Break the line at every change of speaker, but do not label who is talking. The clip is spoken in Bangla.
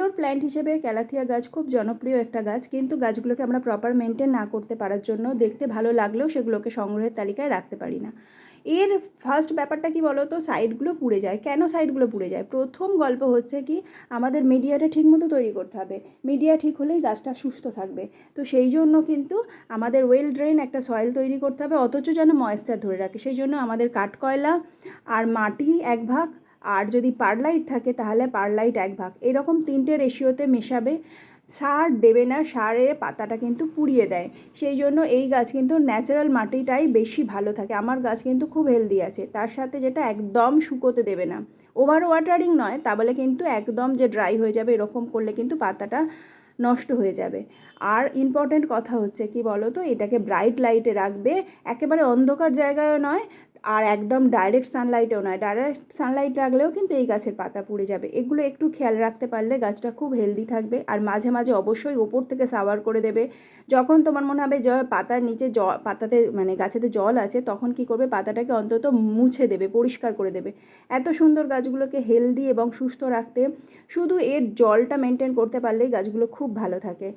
ইনডোর প্ল্যান্ট হিসেবে ক্যালাথিয়া গাছ খুব জনপ্রিয় একটা গাছ, কিন্তু গাছগুলোকে আমরা প্রপার মেনটেন না করতে পারার জন্য দেখতে ভালো লাগলেও সেগুলোকে সংগ্রহের তালিকায় রাখতে পারি না। এর ফার্স্ট ব্যাপারটা কি বলো তো, সাইডগুলো পুড়ে যায়। কেন সাইডগুলো পুড়ে যায়? প্রথম গল্প হচ্ছে কি, আমাদের মিডিয়াটা ঠিকমতো তৈরি করতে হবে। মিডিয়া ঠিক হলেই গাছটা সুস্থ থাকবে। তো সেই জন্য কিন্তু আমাদের ওয়েল ড্রেন একটা সয়েল তৈরি করতে হবে, অথচ যেন ময়েশ্চার ধরে রাখে। সেই জন্য আমাদের কাঠকয়লা আর মাটি 1 ভাগ, আর যদি পারলাইট থাকে তাহলে পারলাইট 1 ভাগ, এরকম 3টে রেশিওতে মেশাবে। সার দেবে না, সারে পাতাটা কিন্তু পুড়িয়ে দেয়। সেই জন্য এই গাছ কিন্তু ন্যাচারাল মাটিটাই বেশি ভালো থাকে। আমার গাছ কিন্তু খুব হেলদি আছে। তার সাথে যেটা, একদম শুকোতে দেবে না। ওভার ওয়াটারিং নয়, তা বলে কিন্তু একদম যে ড্রাই হয়ে যাবে এরকম করলে কিন্তু পাতাটা নষ্ট হয়ে যাবে। আর ইম্পর্ট্যান্ট কথা হচ্ছে কি বলো তো, এটাকে ব্রাইট লাইটে রাখবে, একেবারে অন্ধকার জায়গায়ও নয়, আর একদম ডাইরেক্ট সানলাইটেও নয়। ডাইরেক্ট সানলাইট রাখলেও কিন্তু এই গাছের পাতা পুড়ে যাবে। এগুলো একটু খেয়াল রাখতে পারলে গাছটা খুব হেলদি থাকবে। আর মাঝে মাঝে অবশ্যই ওপর থেকে শাওয়ার করে দেবে। যখন তোমার মনে হবে যে পাতার নিচে পাতাতে মানে গাছেতে জল আছে, তখন কি করবে, পাতাটাকে অন্তত মুছে দেবে, পরিষ্কার করে দেবে। এত সুন্দর গাছগুলোকে হেলদি এবং সুস্থ রাখতে শুধু এর জলটা মেনটেন করতে পারলেই গাছগুলো খুব ভালো থাকে।